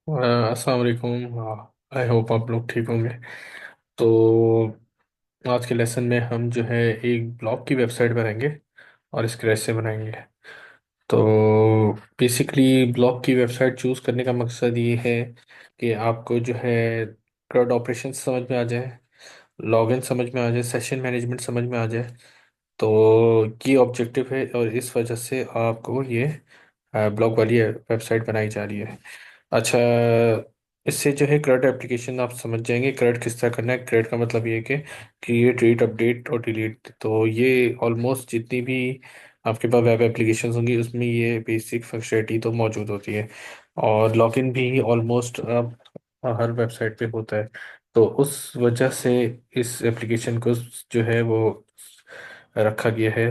अस्सलाम वालेकुम। I hope आप लोग ठीक होंगे। तो आज के लेसन में हम जो है एक ब्लॉग की वेबसाइट बनाएंगे और स्क्रैच से बनाएंगे। तो बेसिकली ब्लॉग की वेबसाइट चूज़ करने का मकसद ये है कि आपको जो है CRUD ऑपरेशन समझ में आ जाए, लॉगिन समझ में आ जाए, सेशन मैनेजमेंट समझ में आ जाए। तो ये ऑब्जेक्टिव है और इस वजह से आपको ये ब्लॉग वाली वेबसाइट बनाई जा रही है। अच्छा, इससे जो है CRUD एप्लीकेशन आप समझ जाएंगे CRUD किस तरह करना है। CRUD का मतलब ये है कि क्रिएट, रीड, अपडेट और डिलीट। तो ये ऑलमोस्ट जितनी भी आपके पास वेब एप्लीकेशंस होंगी उसमें ये बेसिक फंक्शनलिटी तो मौजूद होती है। और लॉगिन भी ऑलमोस्ट अब हर वेबसाइट पे होता है। तो उस वजह से इस एप्लीकेशन को जो है वो रखा गया है।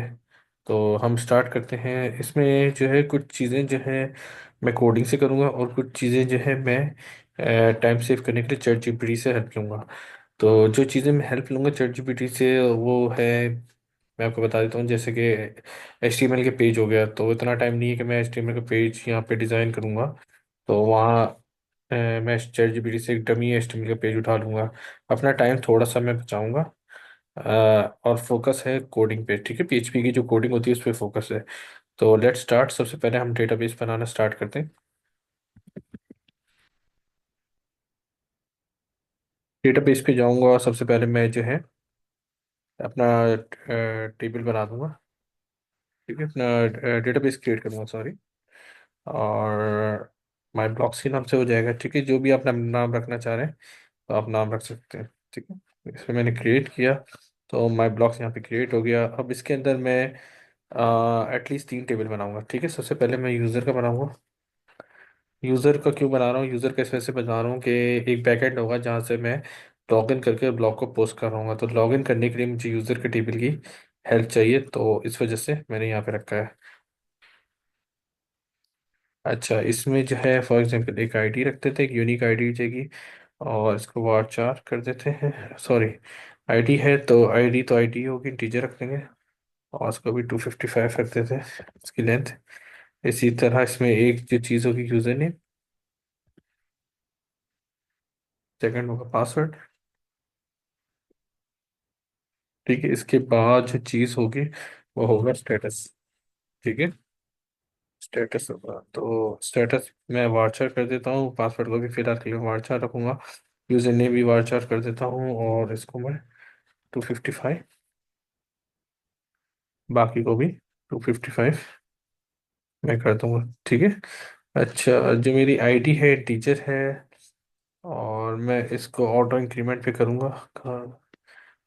तो हम स्टार्ट करते हैं। इसमें जो है कुछ चीज़ें जो है मैं कोडिंग से करूँगा और कुछ चीज़ें जो है मैं टाइम सेव करने के लिए चैट जीपीटी से हेल्प लूँगा। तो जो चीज़ें मैं हेल्प लूँगा चैट जीपीटी से वो है, मैं आपको बता देता हूँ। जैसे कि HTML के पेज हो गया, तो इतना टाइम नहीं है कि मैं HTML का पेज यहाँ पे डिज़ाइन करूँगा। तो वहाँ मैं चैट जीपीटी से एक डमी HTML का पेज उठा लूँगा। अपना टाइम थोड़ा सा मैं बचाऊँगा। और फोकस है कोडिंग पे, ठीक है। PHP की जो कोडिंग होती है उस पर फोकस है। तो लेट स्टार्ट। सबसे पहले हम डेटाबेस बनाना स्टार्ट करते हैं। डेटाबेस पे जाऊंगा, सबसे पहले मैं जो है अपना टेबल बना दूंगा, ठीक है। अपना डेटाबेस क्रिएट करूंगा, सॉरी। और माई ब्लॉक्स के नाम से हो जाएगा, ठीक है। जो भी आप नाम रखना चाह रहे हैं तो आप नाम रख सकते हैं, ठीक है। इसमें मैंने क्रिएट किया तो माई ब्लॉक्स यहाँ पे क्रिएट हो गया। अब इसके अंदर मैं एटलीस्ट 3 टेबल बनाऊंगा, ठीक है। सबसे पहले मैं यूज़र का बनाऊंगा। यूज़र का क्यों बना रहा हूँ, यूज़र का इस वजह से बना रहा हूँ कि एक बैकएंड होगा जहाँ से मैं लॉगिन करके ब्लॉग को पोस्ट कर रहा हूँ। तो लॉगिन करने के लिए मुझे यूज़र के टेबल की हेल्प चाहिए, तो इस वजह से मैंने यहाँ पे रखा है। अच्छा, इसमें जो है फॉर एग्जांपल एक आईडी रख देते हैं, एक यूनिक आईडी चाहिए। और इसको वार 4 कर देते हैं, सॉरी। आईडी है तो आईडी होगी, इंटीजर रख देंगे। और इसको भी 255 रख देते हैं इसकी लेंथ। इसी तरह इसमें एक जो चीज़ होगी यूज़र नेम, सेकंड होगा पासवर्ड, ठीक है। इसके बाद जो चीज़ होगी वो होगा स्टेटस, ठीक है। स्टेटस होगा तो स्टेटस मैं वार्चर कर देता हूँ। पासवर्ड को भी फिलहाल के लिए वार्चर रखूंगा। यूजर नेम भी वार्चर कर देता हूँ और इसको मैं 255, बाकी को भी 255 मैं कर दूंगा, ठीक है। अच्छा, जो मेरी आईडी है टीचर है और मैं इसको ऑटो इंक्रीमेंट पे करूँगा।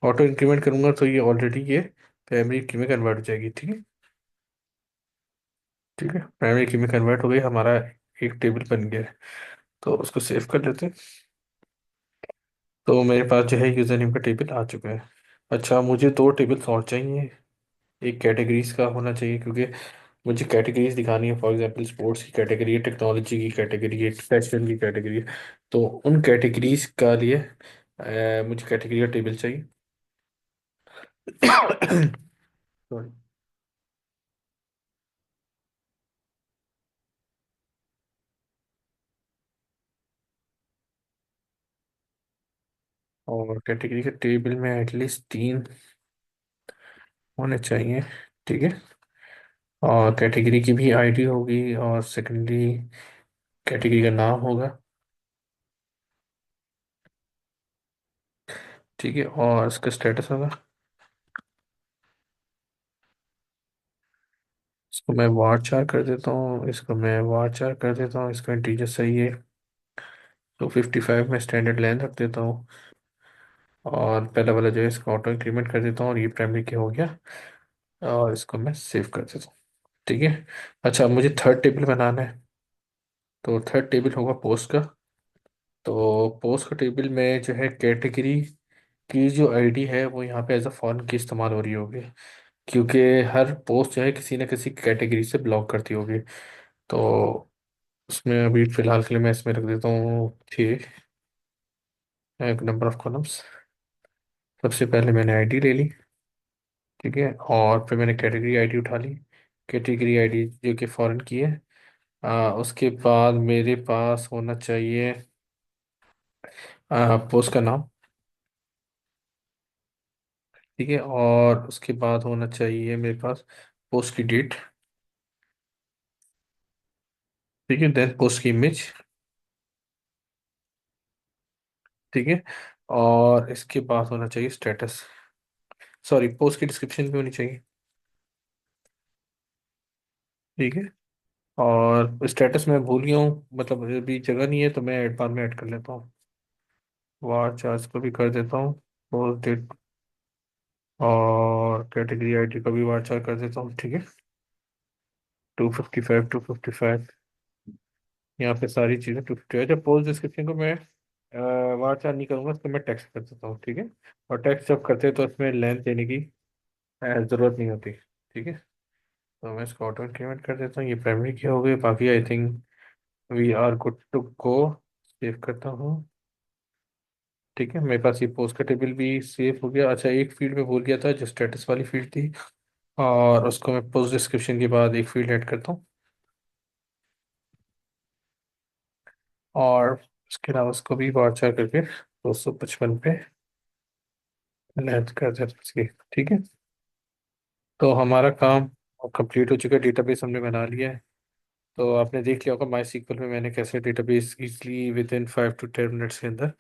ऑटो इंक्रीमेंट करूँगा तो ये ऑलरेडी ये प्राइमरी की में कन्वर्ट हो जाएगी, ठीक है। ठीक है, प्राइमरी की में कन्वर्ट हो गई, हमारा एक टेबल बन गया है। तो उसको सेव कर लेते हैं। तो मेरे पास जो है यूज़र नेम का टेबल आ चुका है। अच्छा, मुझे 2 टेबल्स और चाहिए। एक कैटेगरीज का होना चाहिए क्योंकि मुझे कैटेगरीज दिखानी है। फॉर एग्जांपल स्पोर्ट्स की कैटेगरी है, टेक्नोलॉजी की कैटेगरी है, फैशन की कैटेगरी है। तो उन कैटेगरीज का लिए मुझे कैटेगरी का टेबल चाहिए। सॉरी। और कैटेगरी के टेबल में एटलीस्ट 3 होने चाहिए, ठीक है। और कैटेगरी की भी आईडी होगी और सेकेंडरी कैटेगरी का नाम होगा, ठीक है। और इसका स्टेटस होगा। इसको मैं वार 4 कर देता हूँ, इसको मैं वार 4 कर देता हूँ। इसका इंटीजर सही है तो 55 में स्टैंडर्ड लेंथ रख देता हूँ। और पहला वाला जो है इसको ऑटो इंक्रीमेंट कर देता हूँ और ये प्राइमरी की हो गया। और इसको मैं सेव कर देता हूँ, ठीक है। अच्छा, अब मुझे थर्ड टेबल बनाना है। तो थर्ड टेबल होगा पोस्ट का। तो पोस्ट का टेबल में जो है कैटेगरी की जो आईडी है वो यहाँ पे एज अ फॉरेन की इस्तेमाल हो रही होगी, क्योंकि हर पोस्ट जो है किसी न किसी कैटेगरी से ब्लॉक करती होगी। तो उसमें अभी फिलहाल के लिए मैं इसमें रख देता हूँ 6, एक नंबर ऑफ कॉलम्स। सबसे पहले मैंने आईडी ले ली, ठीक है। और फिर मैंने कैटेगरी आईडी उठा ली। कैटेगरी आईडी जो कि फॉरेन की है, उसके बाद मेरे पास होना चाहिए पोस्ट का नाम। ठीक है, और उसके बाद होना चाहिए मेरे पास पोस्ट की डेट। ठीक है, देन पोस्ट की इमेज। ठीक है, और इसके बाद होना चाहिए स्टेटस, सॉरी पोस्ट की डिस्क्रिप्शन भी होनी चाहिए। ठीक है, और स्टेटस मैं भूल गया हूँ, मतलब अभी जगह नहीं है तो मैं बाद में ऐड कर लेता हूँ। वार चार्ज को भी कर देता हूँ, पोस्ट डेट और कैटेगरी आईडी का भी वार चार्ज कर देता हूँ। ठीक है, 255 यहाँ पे सारी चीज़ें 250 है। जब पोस्ट डिस्क्रिप्शन को मैं वार चार्ज नहीं करूँगा तो मैं टेक्स्ट कर देता हूँ। ठीक है, और टेक्स्ट जब करते हैं तो उसमें लेंथ देने की ज़रूरत नहीं होती। ठीक है, तो मैं इसको ऑटो इंक्रीमेंट कर देता हूँ। ये प्राइमरी की हो गई, बाकी I think we are good to go. Save करता हूँ। ठीक है, मेरे पास ये पोस्ट का टेबल भी सेव हो गया। अच्छा, एक फील्ड में भूल गया था जो स्टेटस वाली फील्ड थी, और उसको मैं पोस्ट डिस्क्रिप्शन के बाद एक फील्ड ऐड करता हूँ, और उसके अलावा उसको भी बार करके 255 पे लेंथ कर देता हूँ इसकी। ठीक है, तो हमारा काम कंप्लीट हो चुका है, डेटाबेस हमने बना लिया है। तो आपने देख लिया होगा माई सीक्वल में मैंने कैसे database easily with in 5 to 10 minutes के अंदर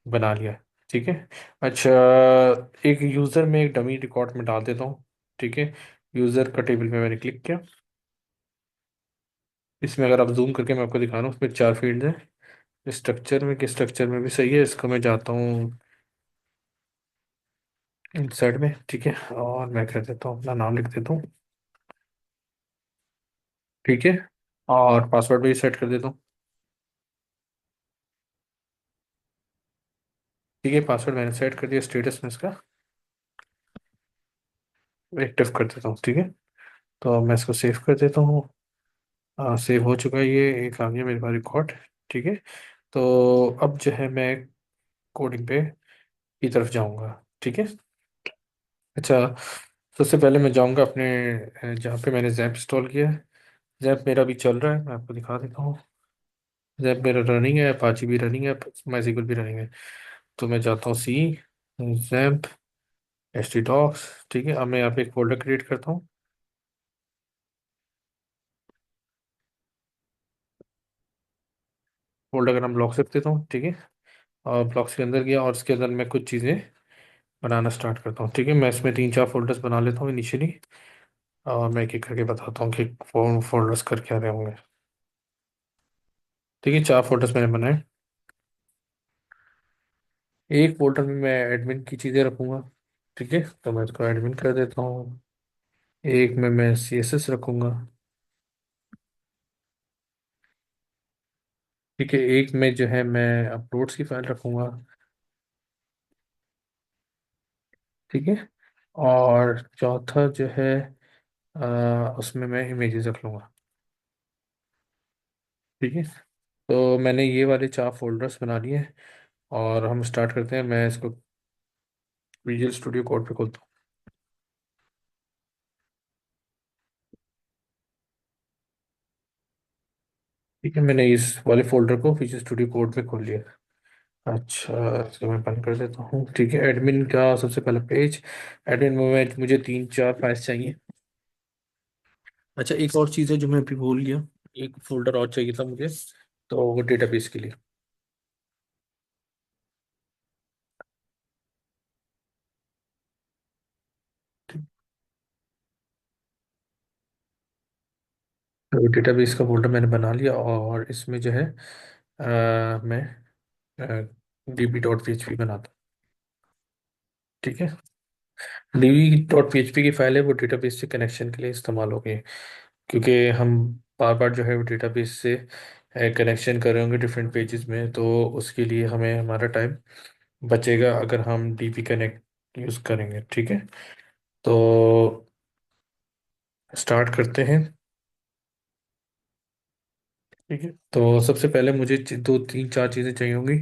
बना लिया है। ठीक है, अच्छा, एक यूज़र में एक डमी रिकॉर्ड में डाल देता हूँ। ठीक है, यूज़र का टेबल में मैंने क्लिक किया। इसमें अगर आप जूम करके मैं आपको दिखा रहा हूँ, उसमें 4 फील्ड हैं। स्ट्रक्चर में, किस स्ट्रक्चर में भी सही है, इसको मैं जाता हूँ इंसर्ट में। ठीक है, और मैं कर देता हूँ, अपना नाम लिख देता हूँ। ठीक है, और पासवर्ड भी सेट कर देता हूँ। ठीक है, पासवर्ड मैंने सेट कर दिया, स्टेटस में इसका एक्टिव कर देता हूँ। ठीक है, तो मैं इसको सेव कर देता हूँ। सेव हो चुका है, ये एक आ गया मेरे पास रिकॉर्ड। ठीक है, तो अब जो है मैं कोडिंग पे की तरफ जाऊंगा। ठीक है, अच्छा, सबसे पहले मैं जाऊंगा अपने जहाँ पे मैंने जैप इंस्टॉल किया है। जैप मेरा भी चल रहा है, मैं आपको दिखा देता हूँ। जैप मेरा रनिंग है, अपाची भी रनिंग है, माइसिकल भी रनिंग है। तो मैं जाता हूँ सी जैप एच टी डॉक्स। ठीक है, अब मैं यहाँ पे एक फोल्डर क्रिएट करता हूँ। फोल्डर का नाम ब्लॉक्स रख देता हूँ। ठीक है, और ब्लॉक्स के अंदर गया और उसके अंदर मैं कुछ चीज़ें बनाना स्टार्ट करता हूँ। ठीक है, मैं इसमें 3 4 फोल्डर्स बना लेता हूँ इनिशियली, और मैं एक एक करके बताता हूँ कि फोल्डर्स कर क्या रहे होंगे। ठीक है, 4 फोल्डर्स मैंने बनाए। एक फोल्डर में मैं एडमिन की चीज़ें रखूँगा। ठीक है, तो मैं इसको एडमिन कर देता हूँ। एक में मैं सी एस एस रखूँगा। ठीक है, एक में जो है मैं अपलोड्स की फाइल रखूँगा। ठीक है, और चौथा जो है उसमें मैं इमेजेस रख लूँगा। ठीक है, तो मैंने ये वाले 4 फोल्डर्स बना लिए हैं, और हम स्टार्ट करते हैं। मैं इसको विजुअल स्टूडियो कोड पे खोलता हूँ। ठीक है, मैंने इस वाले फोल्डर को विजुअल स्टूडियो कोड पे खोल लिया। अच्छा, इसको मैं बंद कर देता हूँ। ठीक है, एडमिन का सबसे पहला पेज। एडमिन में मुझे 3 4 फाइल्स चाहिए। अच्छा, एक और चीज़ है जो मैं अभी भूल गया, एक फोल्डर और चाहिए था मुझे, तो वो डेटाबेस के लिए। तो डेटाबेस का फोल्डर मैंने बना लिया, और इसमें जो है मैं db.php बनाता हूँ। ठीक है, db.php की फाइल है, वो डेटाबेस से कनेक्शन के लिए इस्तेमाल होगी, क्योंकि हम बार बार जो है वो डेटाबेस से कनेक्शन कर रहे होंगे डिफरेंट पेजेस में, तो उसके लिए हमें हमारा टाइम बचेगा अगर हम डीबी कनेक्ट यूज़ करेंगे। ठीक है, तो स्टार्ट करते हैं। ठीक है, तो सबसे पहले मुझे 2 3 4 चीज़ें चाहिए होंगी,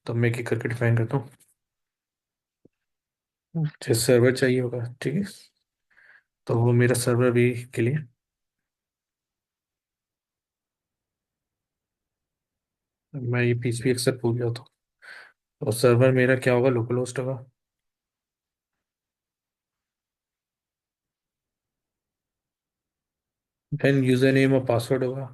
तो मैं एक एक करके डिफाइन करता हूँ। जैसे सर्वर चाहिए होगा। ठीक है, तो वो मेरा सर्वर भी के लिए मैं ये पीसीबी एक्सेप्ट भूल गया था। और सर्वर मेरा क्या होगा, लोकल होस्ट होगा। देन यूजर नेम और पासवर्ड होगा।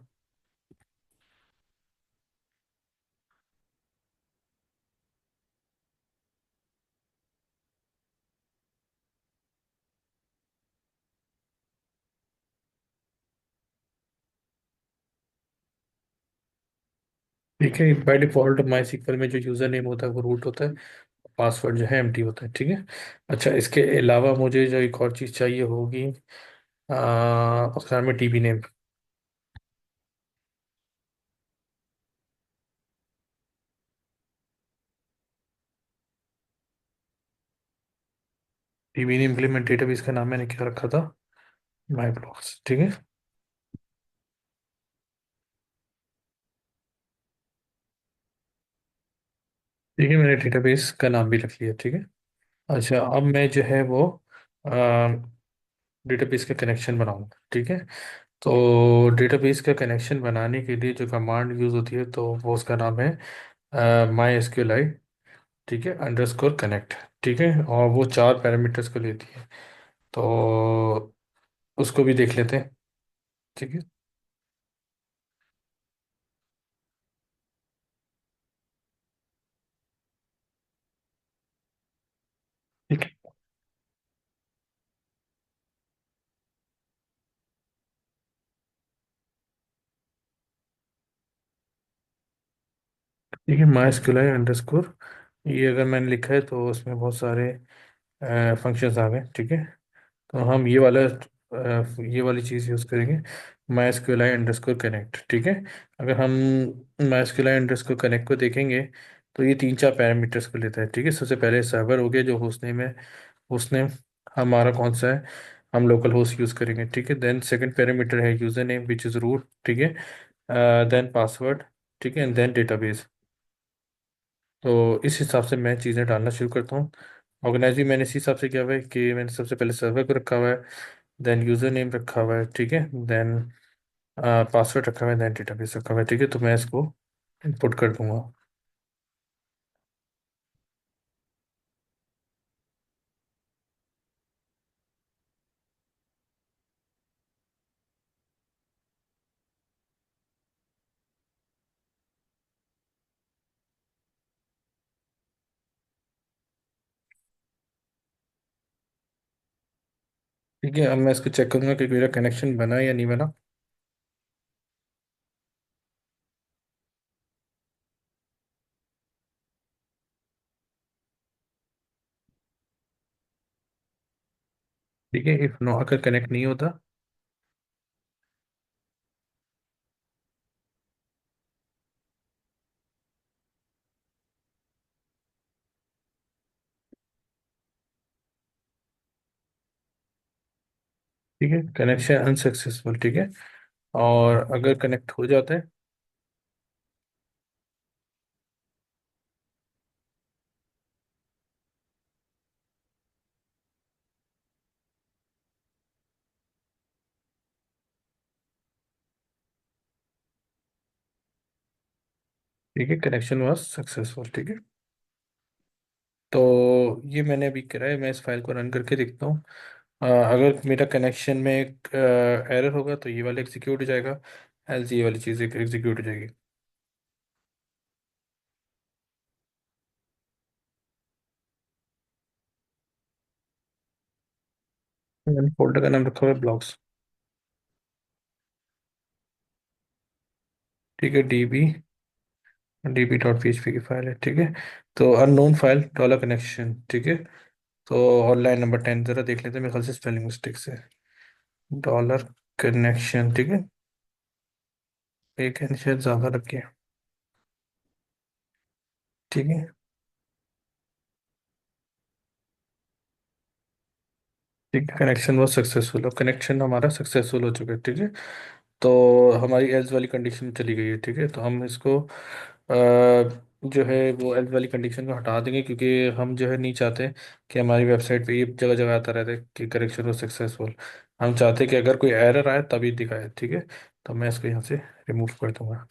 ठीक है, बाय डिफॉल्ट माई सीक्वल में जो यूजर नेम होता है वो रूट होता है, पासवर्ड जो है एम्प्टी होता है। ठीक है। अच्छा, इसके अलावा मुझे जो एक और चीज़ चाहिए होगी, उसका नाम है टीबी नेम। टीबी नेम के लिए मैं डेटाबेस का नाम मैंने क्या रखा था, माई ब्लॉक्स। ठीक है। ठीक है, मैंने डेटाबेस का नाम भी रख लिया। ठीक है। अच्छा, अब मैं जो है वो डेटाबेस का कनेक्शन बनाऊंगा। ठीक है। तो डेटाबेस का कनेक्शन बनाने के लिए जो कमांड यूज़ होती है तो वो उसका नाम है माई एस क्यू एल आई। ठीक है, अंडरस्कोर कनेक्ट। ठीक है, और वो 4 पैरामीटर्स को लेती है। तो उसको भी देख लेते हैं। ठीक है। ठीक है। ठीक है, my S Q L I underscore, ये अगर मैंने लिखा है तो उसमें बहुत सारे फंक्शंस आ गए। ठीक है। तो हम ये वाली चीज़ यूज़ करेंगे, my S Q L I underscore connect. ठीक है। अगर हम my S Q L I underscore connect को देखेंगे तो ये 3 4 पैरामीटर्स को लेता है। ठीक है, सबसे पहले सर्वर हो गया जो होस्ट नेम है। होस्ट नेम हमारा कौन सा है, हम लोकल होस्ट यूज़ करेंगे। ठीक है। देन सेकंड पैरामीटर है user name which is root. ठीक है। Then password. ठीक है, एंड देन डेटाबेस। तो इस हिसाब से मैं चीज़ें डालना शुरू करता हूँ। ऑर्गेनाइज भी मैंने इसी हिसाब से किया हुआ है कि मैंने सबसे पहले सर्वर को रखा हुआ है, देन यूज़र नेम रखा हुआ है। ठीक है। देन पासवर्ड रखा हुआ है, देन डेटाबेस रखा हुआ है। ठीक है, तो मैं इसको इनपुट कर दूंगा। ठीक है, अब मैं इसको चेक करूंगा कि मेरा कनेक्शन बना या नहीं बना। ठीक है, इफ नो अगर कनेक्ट नहीं होता। ठीक है, कनेक्शन अनसक्सेसफुल। ठीक है, और अगर कनेक्ट हो जाता है। ठीक है, कनेक्शन वाज सक्सेसफुल। ठीक है। तो ये मैंने अभी करा है, मैं इस फाइल को रन करके देखता हूँ। अगर मेरा कनेक्शन में एक एरर होगा तो ये वाला एग्जीक्यूट हो जाएगा, एल्स ये वाली चीज़ एग्जीक्यूट हो जाएगी। मैंने फोल्डर का नाम रखा हुआ है ब्लॉग्स। ठीक है, डीबी डॉट पीएचपी की फाइल है। ठीक है। तो अननोन फाइल डॉलर कनेक्शन। ठीक है। तो और लाइन नंबर 10 ज़रा देख लेते हैं, मेरे ख्याल से स्पेलिंग मिस्टेक से डॉलर कनेक्शन। ठीक है, एक एन शायद ज़्यादा रखिए। ठीक है। ठीक है, कनेक्शन बहुत सक्सेसफुल, अब कनेक्शन हमारा सक्सेसफुल हो चुका है। ठीक है। तो हमारी एल्स वाली कंडीशन चली गई है। ठीक है, तो हम इसको जो है वो एल्स वाली कंडीशन को हटा देंगे, क्योंकि हम जो है नहीं चाहते कि हमारी वेबसाइट पे ये जगह जगह आता रहता है कि करेक्शन हो सक्सेसफुल। हम चाहते हैं कि अगर कोई एरर आए तभी दिखाए। ठीक है, तो मैं इसको यहाँ से रिमूव कर दूंगा।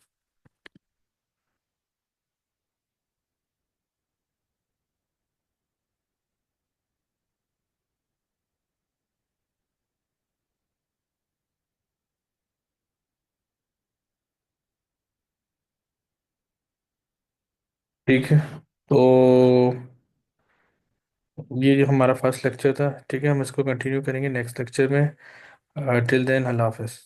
ठीक है। तो ये जो हमारा फर्स्ट लेक्चर था, ठीक है, हम इसको कंटिन्यू करेंगे नेक्स्ट लेक्चर में। टिल देन, अल्लाह हाफिज़।